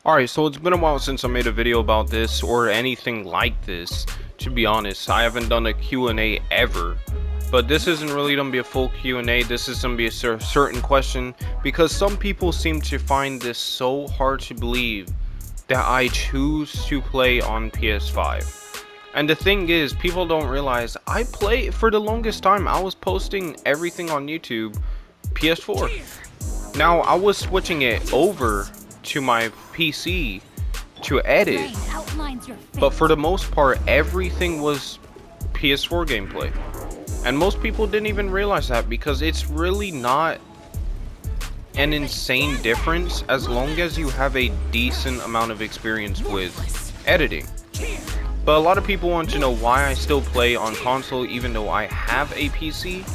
Alright, so it's been a while since I made a video about this or anything like this. To be honest, I haven't done a Q&A ever. But this isn't really going to be a full Q&A, this is going to be a certain question. Because some people seem to find this so hard to believe that I choose to play on PS5. And the thing is, people don't realize, I play, for the longest time, I was posting everything on YouTube, PS4. Now, I was switching it over to my PC to edit, but for the most part everything was PS4 gameplay, and most people didn't even realize that because it's really not an insane difference as long as you have a decent amount of experience with editing. But a lot of people want to know why I still play on console even though I have a PC,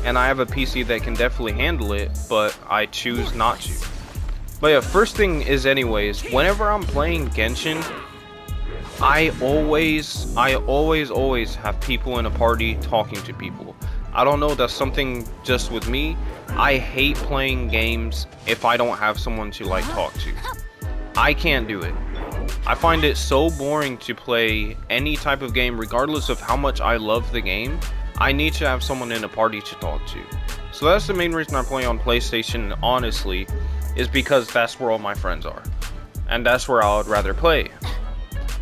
and I have a PC that can definitely handle it, but I choose not to. But yeah, first thing is anyways, whenever I'm playing Genshin, I always have people in a party talking to people. I don't know, that's something just with me. I hate playing games if I don't have someone to like talk to. I can't do it. I find it so boring to play any type of game regardless of how much I love the game. I need to have someone in a party to talk to. So that's the main reason I play on PlayStation, honestly, is because that's where all my friends are, and that's where I would rather play.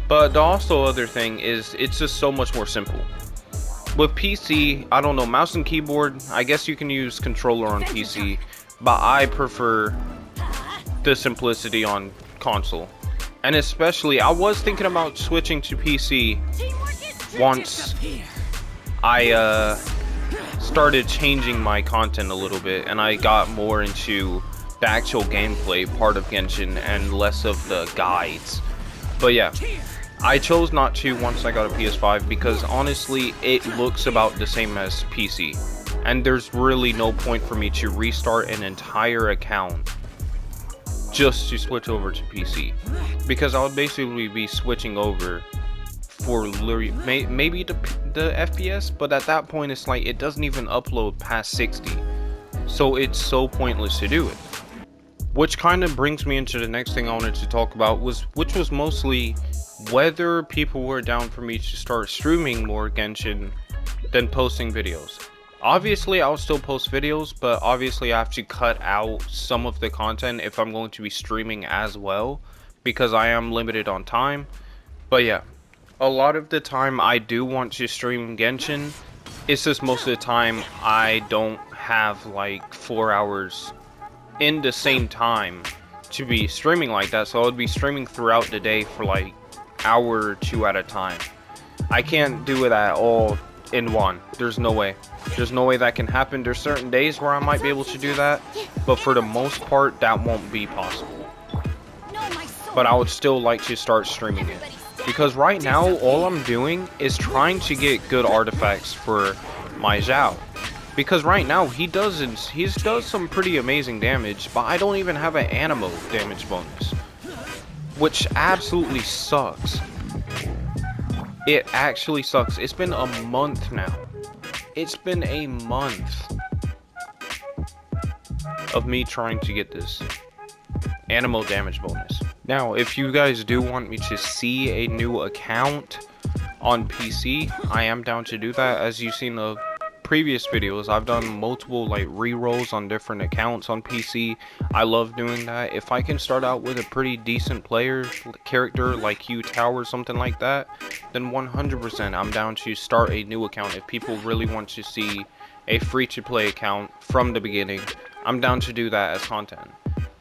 But the also other thing is, it's just so much more simple. With PC, I don't know, mouse and keyboard, I guess you can use controller on PC, but I prefer the simplicity on console. And especially, I was thinking about switching to PC once I started changing my content a little bit and I got more into the actual gameplay part of Genshin and less of the guides. But yeah, I chose not to once I got a PS5 because honestly it looks about the same as PC, and there's really no point for me to restart an entire account just to switch over to PC, because I would basically be switching over for maybe the FPS, but at that point it's like it doesn't even upload past 60, so it's so pointless to do it. Which kind of brings me into the next thing I wanted to talk about, which was mostly whether people were down for me to start streaming more Genshin than posting videos. Obviously I'll still post videos, but obviously I have to cut out some of the content if I'm going to be streaming as well, because I am limited on time. But yeah, a lot of the time I do want to stream Genshin. It's just most of the time I don't have like 4 hours in the same time to be streaming like that, so I would be streaming throughout the day for like hour or two at a time. I can't do it at all in one. There's no way that can happen. There's certain days where I might be able to do that, but for the most part that won't be possible. But I would still like to start streaming it, because right now all I'm doing is trying to get good artifacts for my Zhao. Because right now he does some pretty amazing damage, but I don't even have an animo damage bonus, which absolutely sucks. It actually sucks. It's been a month now. It's been a month of me trying to get this animo damage bonus. Now, if you guys do want me to see a new account on PC, I am down to do that. As you've seen the previous videos, I've done multiple like re-rolls on different accounts on PC. I love doing that. If I can start out with a pretty decent character like Q Tower or something like that, then 100% I'm down to start a new account. If people really want to see a free-to-play account from the beginning, I'm down to do that as content.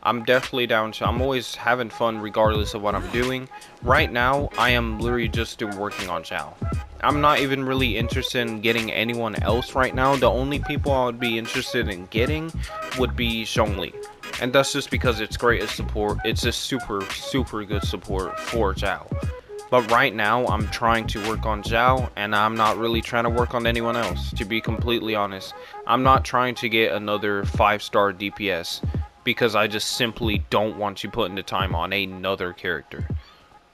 I'm definitely down to, I'm always having fun regardless of what I'm doing. Right now, I am literally just working on Zhao. I'm not even really interested in getting anyone else right now. The only people I would be interested in getting would be Zhongli. And that's just because it's great as support. It's a super good support for Zhao. But right now, I'm trying to work on Zhao, and I'm not really trying to work on anyone else, to be completely honest. I'm not trying to get another 5-star DPS, because I just simply don't want to put in the time on another character.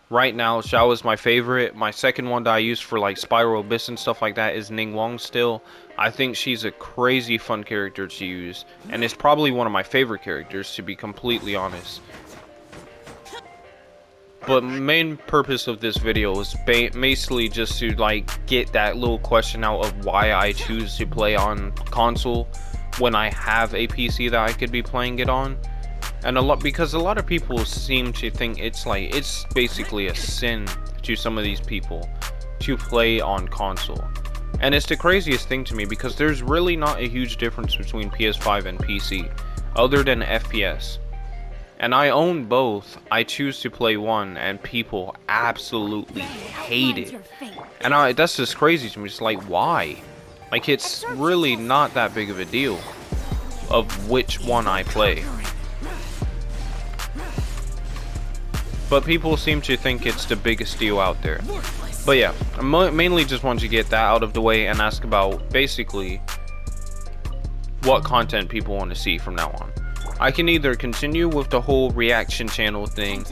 Right now, Xiao is my favorite. My second one that I use for like Spiral Abyss and stuff like that is Ningguang still. I think she's a crazy fun character to use, and it's probably one of my favorite characters, to be completely honest. But main purpose of this video is basically just to like get that little question out of why I choose to play on console when I have a PC that I could be playing it on. And because a lot of people seem to think it's basically a sin to some of these people to play on console. And it's the craziest thing to me because there's really not a huge difference between PS5 and PC other than FPS. And I own both. I choose to play one and people absolutely hate it. And that's just crazy to me. It's like, why? Like, it's really not that big of a deal of which one I play. But people seem to think it's the biggest deal out there. But yeah, I mainly just wanted to get that out of the way and ask about basically what content people want to see from now on. I can either continue with the whole reaction channel thing,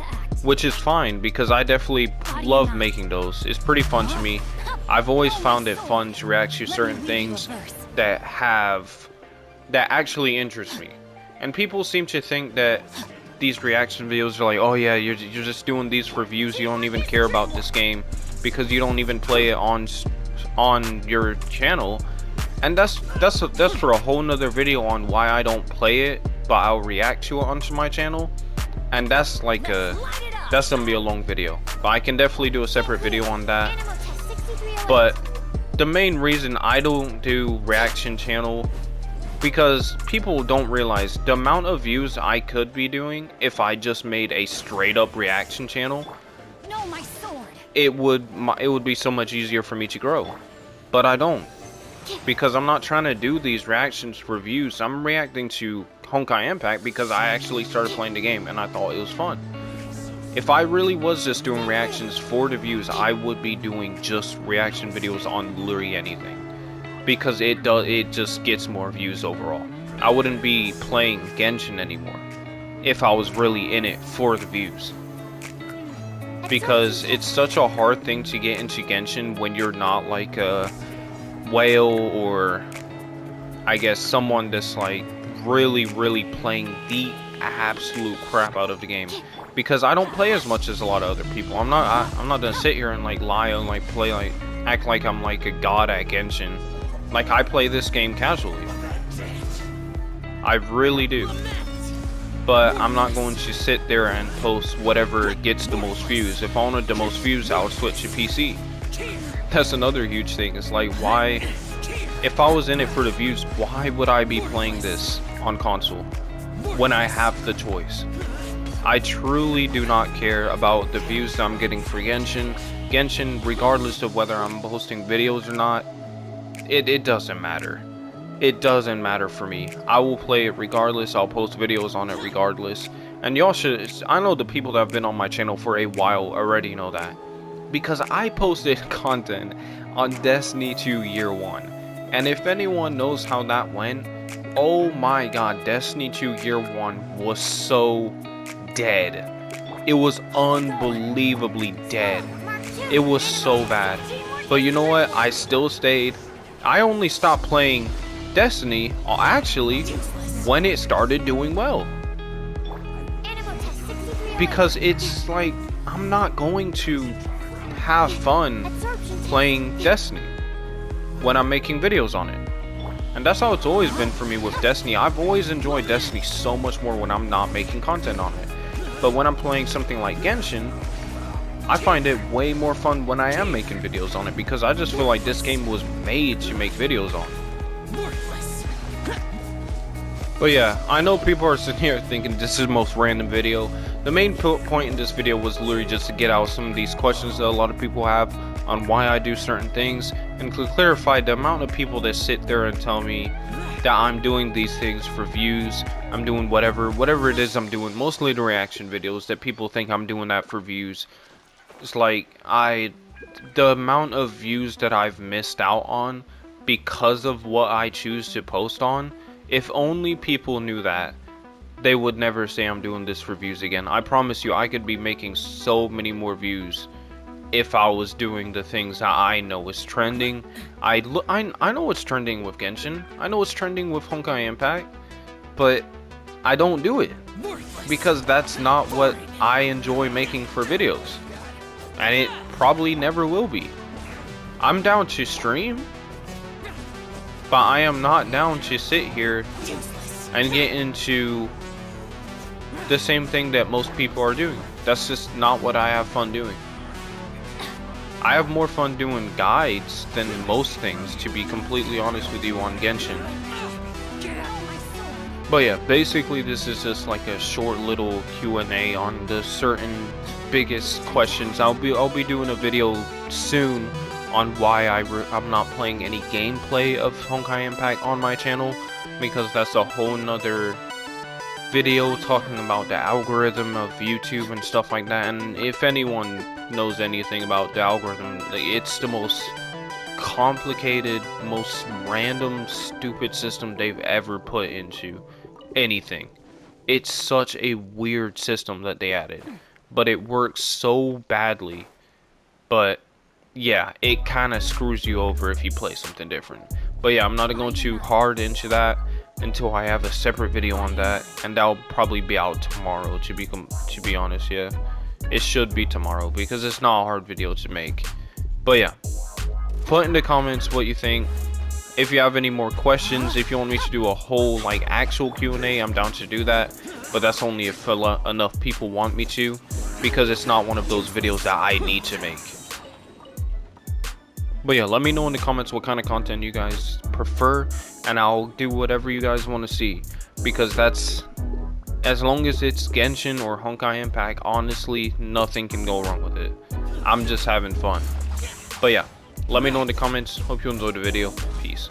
which is fine because I definitely love making those. It's pretty fun to me. I've always found it fun to react to certain things that actually interest me. And people seem to think that these reaction videos are like, oh yeah, you're just doing these for views, you don't even care about this game because you don't even play it on your channel. And that's for a whole nother video on why I don't play it, but I'll react to it onto my channel. And that's gonna be a long video, but I can definitely do a separate video on that. But the main reason I don't do reaction channel, because people don't realize the amount of views I could be doing if I just made a straight up reaction channel. No, my sword. It would be so much easier for me to grow, but I don't, because I'm not trying to do these reactions for views. I'm reacting to Honkai Impact because I actually started playing the game and I thought it was fun. If I really was just doing reactions for the views, I would be doing just reaction videos on literally anything, because it just gets more views overall. I wouldn't be playing Genshin anymore if I was really in it for the views, because it's such a hard thing to get into Genshin when you're not like a whale, or I guess someone that's like really playing the absolute crap out of the game. Because I don't play as much as a lot of other people. I'm not gonna sit here and like lie and like play like act like I'm like a god at Genshin. Like, I play this game casually. I really do. But I'm not going to sit there and post whatever gets the most views. If I wanted the most views, I would switch to PC. That's another huge thing. It's like, why, if I was in it for the views, why would I be playing this on console when I have the choice? I truly do not care about the views that I'm getting for Genshin. Genshin, regardless of whether I'm posting videos or not, it doesn't matter. It doesn't matter for me. I will play it regardless. I'll post videos on it regardless. And y'all should, I know the people that have been on my channel for a while already know that, because I posted content on Destiny 2 Year 1. And if anyone knows how that went, oh my god, Destiny 2 Year 1 was so dead. It was unbelievably dead. It was so bad. But you know what? I still stayed. I only stopped playing Destiny actually when it started doing well, because it's like, I'm not going to have fun playing Destiny when I'm making videos on it. And that's how it's always been for me with Destiny. I've always enjoyed Destiny so much more when I'm not making content on it. But when I'm playing something like Genshin, I find it way more fun when I am making videos on it, because I just feel like this game was made to make videos on. But yeah, I know people are sitting here thinking this is the most random video. The main point in this video was literally just to get out some of these questions that a lot of people have on why I do certain things, and to clarify the amount of people that sit there and tell me that I'm doing these things for views. I'm doing whatever it is I'm doing, mostly the reaction videos, that people think I'm doing that for views. It's like, the amount of views that I've missed out on because of what I choose to post on, if only people knew that, they would never say I'm doing this for views again. I promise you, I could be making so many more views if I was doing the things that I know is trending. I know what's trending with Genshin. I know what's trending with Honkai Impact, but I don't do it because that's not what I enjoy making for videos, and it probably never will be. I'm down to stream, but I am not down to sit here and get into the same thing that most people are doing. That's just not what I have fun doing. I have more fun doing guides than most things, to be completely honest with you, on Genshin. But yeah, basically this is just like a short little Q&A on the certain biggest questions. I'll be doing a video soon on why I'm not playing any gameplay of Honkai Impact on my channel, because that's a whole nother video talking about the algorithm of YouTube and stuff like that. And if anyone knows anything about the algorithm, it's the most complicated, most random, stupid system they've ever put into anything. It's such a weird system that they added, but it works so badly. But yeah, it kind of screws you over if you play something different. But yeah, I'm not going too hard into that until I have a separate video on that, and that'll probably be out tomorrow, to be honest. Yeah, it should be tomorrow because it's not a hard video to make. But yeah, put in the comments what you think. If you have any more questions, if you want me to do a whole like actual Q&A, I'm down to do that, but that's only if enough people want me to, because it's not one of those videos that I need to make. But yeah, let me know in the comments what kind of content you guys prefer, and I'll do whatever you guys want to see, because that's, as long as it's Genshin or Honkai Impact, honestly, nothing can go wrong with it. I'm just having fun. But yeah, let me know in the comments. Hope you enjoyed the video. Peace.